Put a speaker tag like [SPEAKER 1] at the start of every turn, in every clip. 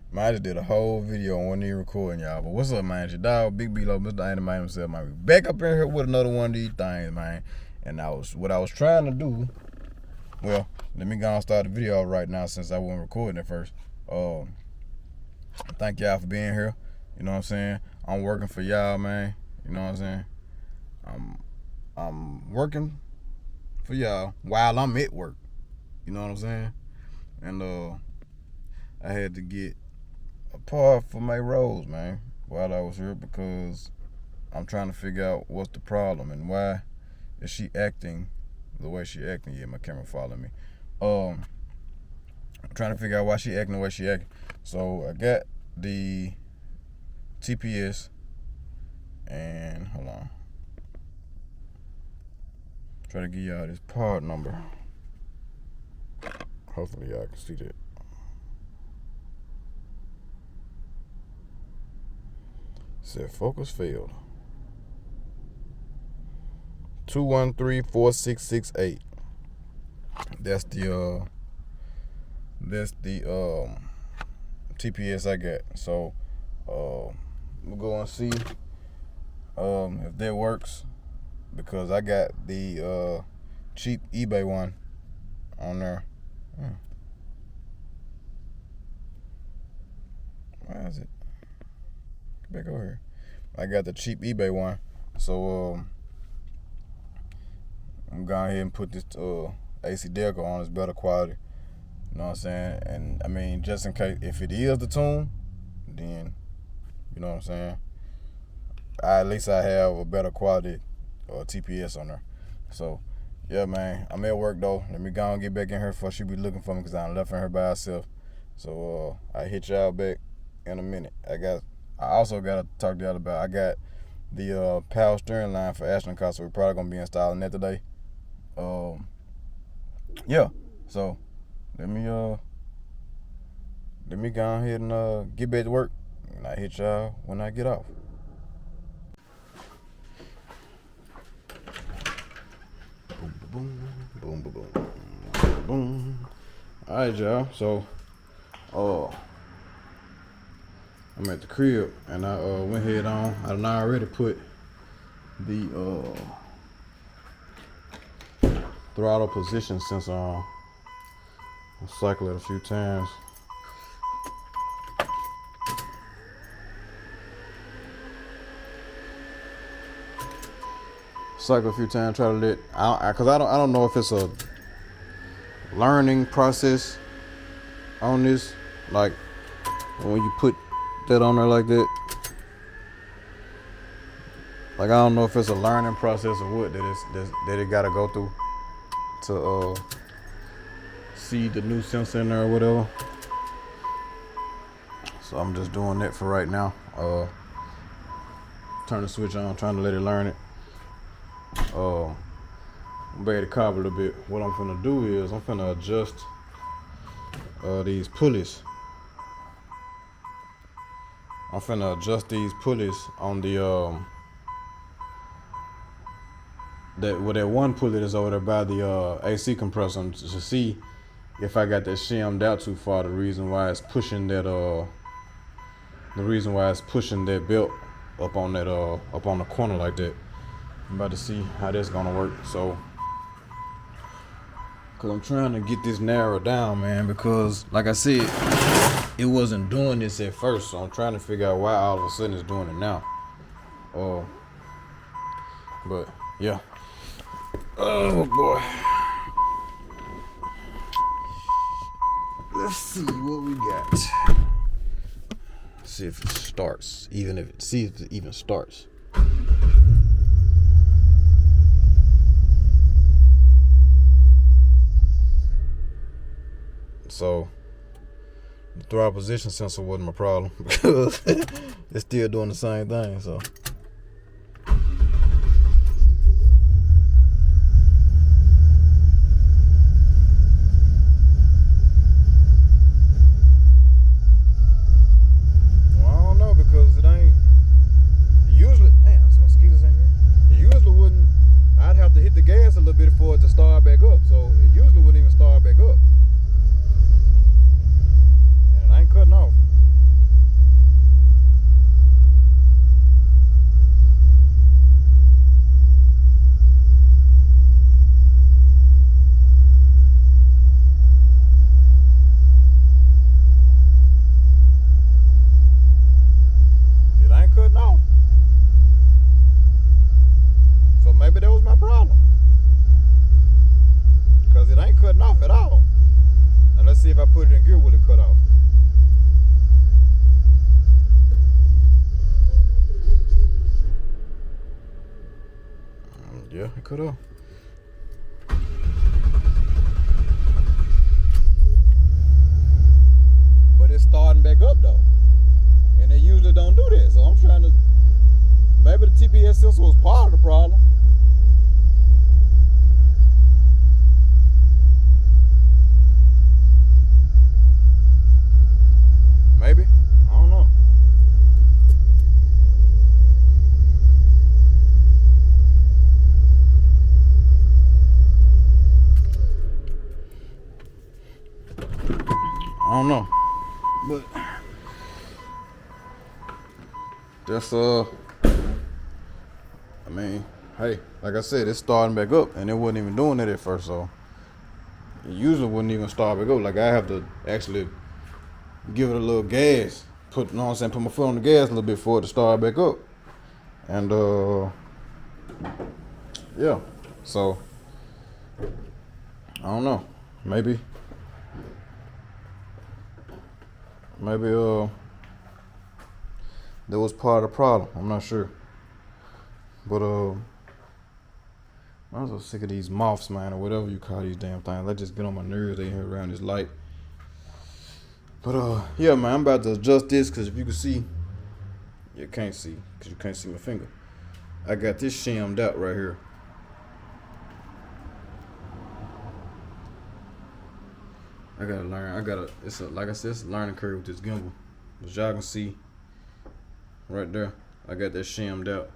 [SPEAKER 1] Man, I just did a whole video and wasn't even recording, y'all. But what's up, man? It's your dog, Big B-Lo, Mr. Dynamite himself, man. We back up in here with another one of these things, man. And what I was trying to do, well, let me go and start the video right now since I wasn't recording it first. Thank y'all for being here. You know what I'm saying? I'm working for y'all, man. You know what I'm saying? I'm working for y'all while I'm at work. You know what I'm saying? And I had to get a part for MayRose, man, while I was here because I'm trying to figure out what's the problem and why is she acting the way she acting. Yeah, my camera following me. I'm trying to figure out why she acting the way she acting. So I got the TPS and hold on. Try to give y'all this part number. Hopefully y'all can see that. Said focus failed. 2134668. That's the TPS I got. So we'll go and see if that works, because I got the cheap eBay one on there. Why is it? Get back over here. I got the cheap eBay one. So I'm going ahead and put this AC Deco on. It's better quality. You know what I'm saying? And I mean, just in case, if it is the tune, then you know what I'm saying, at least I have a better quality TPS on there. So yeah, man, I'm at work though. Let me go and get back in here before she be looking for me, because I left her by herself. So I hit y'all back in a minute. I also got to talk to y'all about, I got the power steering line for Ashland car, so we're probably gonna be installing that today. Yeah, so let me go ahead and get back to work, and I hit y'all when I get off. Boom, boom, boom, boom, boom, boom. All right, y'all. So, I'm at the crib, and I went ahead on. I done already put the throttle position sensor on. I'll cycle it a few times. Cycle a few times, try to let, cause I don't know if it's a learning process on this, like when you put that on there like that. Like, I don't know if it's a learning process or what that it gotta go through to see the new sensor in there or whatever. So I'm just doing that for right now. Turn the switch on, trying to let it learn it. I'm ready to cover a little bit. What I'm finna do is I'm finna adjust these pulleys. I'm finna adjust these pulleys on the that one pulley that's over there by the AC compressor, to see if I got that shimmed out too far. The reason why it's pushing that belt up on that up on the corner like that. I'm about to see how that's gonna work. So, cause I'm trying to get this narrowed down, man, because like I said, it wasn't doing this at first. So I'm trying to figure out why all of a sudden it's doing it now. But yeah. Oh boy. Let's see what we got. See if it starts. See if it even starts. So the throttle position sensor wasn't my problem because it's still doing the same thing. So for it to start back up, so it usually wouldn't even start back up. And I ain't cutting off. put it in gear, will it cut off? Yeah, it cut off. But it's starting back up though. And they usually don't do that. So I'm trying to, maybe the TPS sensor was part of the problem. Maybe. I don't know. I don't know. But that's I mean, hey, like I said, it's starting back up and it wasn't even doing it at first, so it usually wouldn't even start back up. Like I have to actually give it a little gas, put my foot on the gas a little bit for it to start back up. And yeah. So I don't know. Maybe that was part of the problem. I'm not sure. But I'm so sick of these moths, man, or whatever you call these damn things. They just get on my nerves. They here around this light. But yeah, man, I'm about to adjust this because if you can see, you can't see because you can't see my finger. I got this shimmed out right here. I gotta learn. It's like I said, it's a learning curve with this gimbal. As y'all can see right there, I got that shimmed out.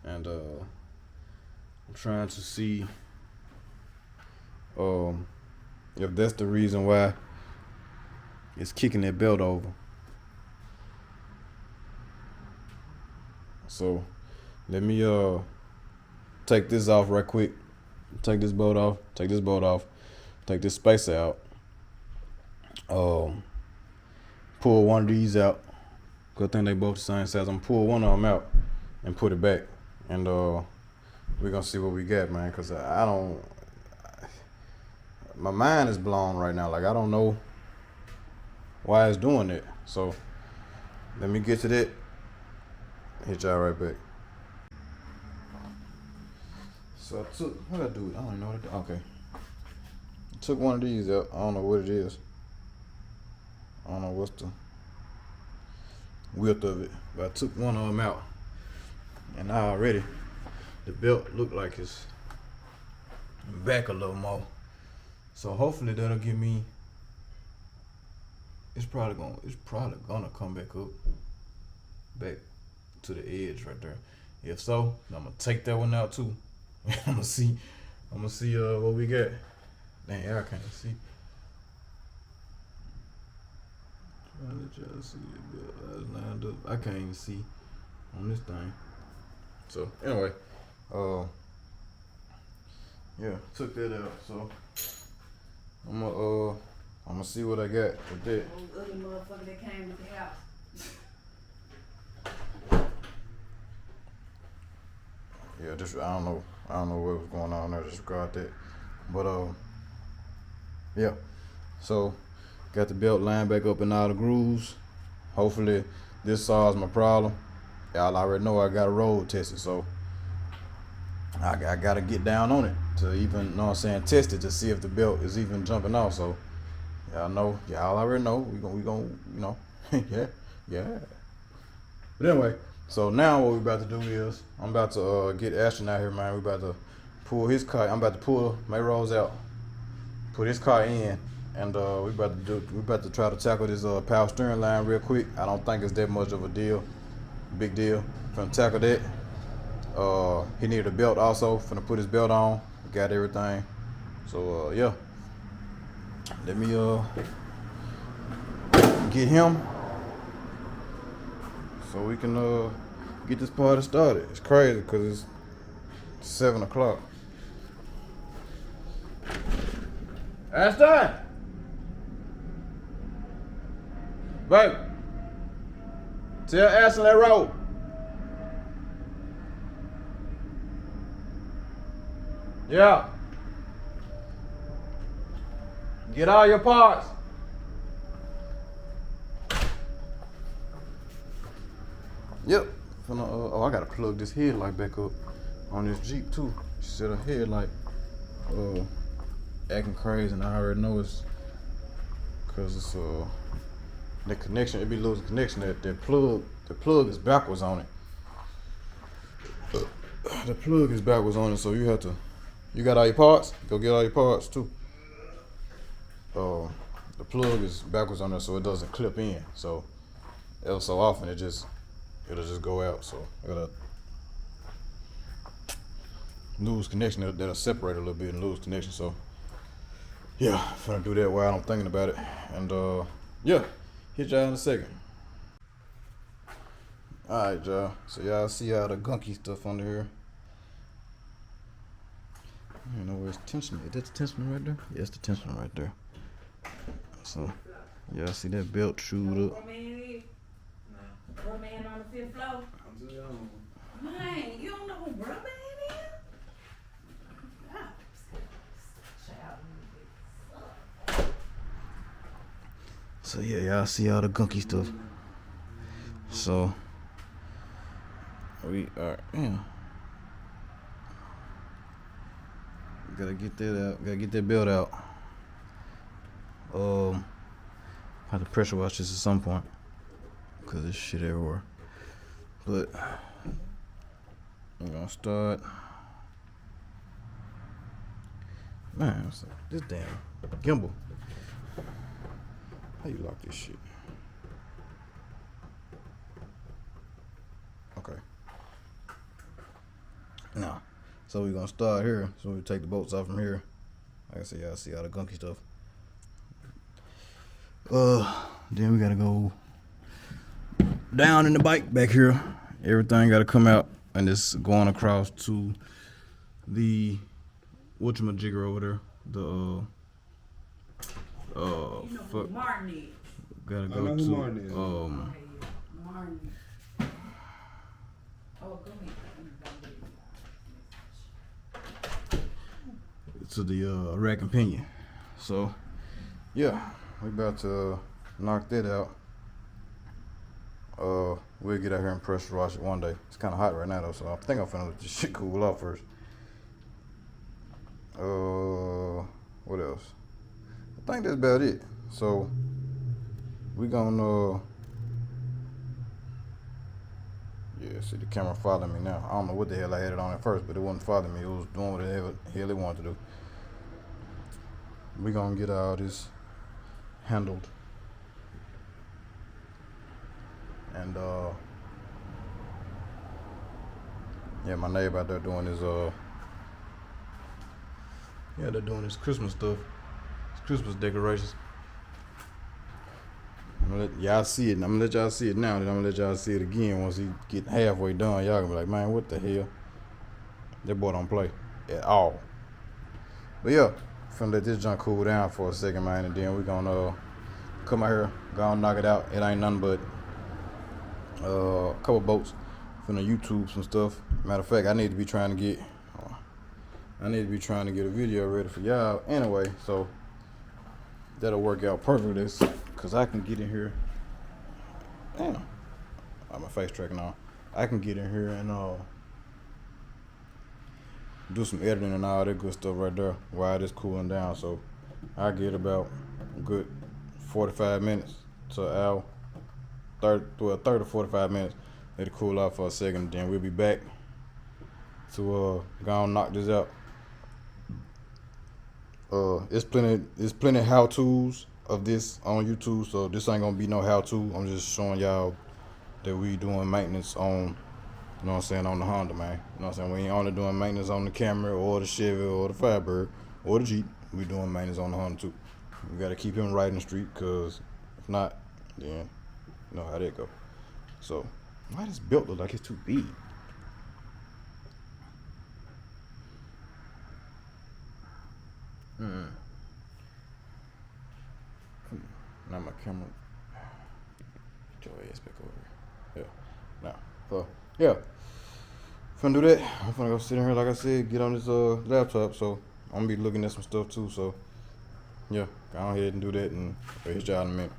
[SPEAKER 1] And I'm trying to see if that's the reason why it's kicking that belt over. So let me take this off right quick. Take this bolt off, take this bolt off, take this spacer out. Pull one of these out. Good thing they both the same size. I'm gonna pull one of them out and put it back. And we're gonna see what we got, man, cause my mind is blown right now. Like I don't know why it's doing it. So let me get to that. Hit y'all right back. So I took, what did I do? I don't even know what I did. Okay. I took one of these out. I don't know what it is. I don't know what's the width of it. But I took one of them out. And now already the belt look like it's back a little more. So hopefully that'll give me, it's probably gonna come back up. Back to the edge right there. If so, I'm gonna take that one out too. I'm gonna see what we got. Dang, I can't see. Trying to let y'all see it, but it's lined up. I can't even see on this thing. So anyway, yeah, took that out. So I'm gonna see what I got with that.
[SPEAKER 2] Old ugly motherfucker that came with the house.
[SPEAKER 1] Yeah, just I don't know what was going on there. Disregard that. But yeah. So got the belt lined back up in all the grooves. Hopefully this solves my problem. Y'all already know I got a road tested, so I gotta get down on it to even, you know what I'm saying, test it to see if the belt is even jumping off. So y'all already know we gon' you know, yeah. But anyway, so now what we about to do is I'm about to get Ashton out here, man. We about to pull his car. I'm about to pull MayRose out, put his car in, and we about to try to tackle this power steering line real quick. I don't think it's that much of a deal, big deal. Finna tackle that. He needed a belt also. Finna put his belt on. Got everything. So yeah. Let me get him so we can get this party started. It's crazy because it's 7 o'clock. Ashton! Babe! Tell Ashton that road. Yeah. Get all your parts. Yep. Oh, I gotta plug this headlight back up on this Jeep too. She said her headlight acting crazy, and I already know it's because it's the connection. It be losing connection. That plug, the plug is backwards on it. The plug is backwards on it, so you have to. You got all your parts? Go get all your parts too. The plug is backwards on it, so it doesn't clip in. So every so often it'll just go out. So it'll lose connection. That'll separate a little bit and lose connection. So yeah, I'm gonna do that while I'm thinking about it. And yeah, hit y'all in a second. Alright, y'all. So y'all see all the gunky stuff under here. I don't know where's tension. Is that the tension right there? Yeah, it's the tension right there. So y'all see that belt chewed up.
[SPEAKER 2] Man on the fifth floor. Man, you don't know who Bruh Man is?
[SPEAKER 1] So yeah, y'all see all the gunky stuff. So we are, yeah. Gotta get that out. Gotta get that belt out. Have to pressure wash this at some point because there's shit everywhere. But I'm gonna start. Man, this damn gimbal. How you lock this shit? Okay. Now, so we're gonna start here. So we take the bolts off from here. Like I said, y'all see all the gunky stuff. Then we gotta go down in the bike back here. Everything gotta come out, and it's going across to the whatchamajigger over there. The fuck.
[SPEAKER 2] Martin is.
[SPEAKER 1] Gotta go to
[SPEAKER 2] Martin. Oh, go ahead.
[SPEAKER 1] To the rack and pinion. So yeah, we about to knock that out. We'll get out here and pressure wash it one day. It's kind of hot right now though, so I think I'm finna let this shit cool off first. What else? I think that's about it. So we gonna yeah, see the camera following me now. I don't know what the hell I had it on at first, but it wasn't following me. It was doing what the hell it wanted to do. We gonna get all this handled. And yeah, my neighbor out there doing his yeah, they're doing his Christmas stuff. His Christmas decorations. I'm gonna let y'all see it, and I'm gonna let y'all see it now, then I'm gonna let y'all see it again once he get halfway done. Y'all gonna be like, man, what the hell? That boy don't play at all. But yeah, finna let this junk cool down for a second, man, and then we gonna come out here, gonna knock it out. It ain't nothing but a couple bolts. Finna YouTube some stuff. Matter of fact, I need to be trying to get a video ready for y'all anyway, so that'll work out perfectly, cause I can get in here. Damn, I'm a face tracking on. I can get in here and do some editing and all that good stuff right there while it's cooling down. So I get about a good 45 minutes to an hour, 30 to 45 minutes. Let it cool off for a second, then we'll be back to go and knock this out. It's plenty how-tos of this on YouTube, so this ain't gonna be no how-to. I'm just showing y'all that we doing maintenance on, you know what I'm saying, on the Honda, man. You know what I'm saying? We ain't only doing maintenance on the Camry or the Chevy or the Firebird or the Jeep. We doing maintenance on the Honda too. We gotta keep him right in the street, cause if not, then you know how that go. So why does belt look like it's too big? Now my camera. Get your ass back over here. Yeah. Now, so yeah. Finna do that. I'm finna go sit in here, like I said, get on this laptop. So I'm gonna be looking at some stuff too. So Yeah, go ahead and do that and raise y'all in a minute.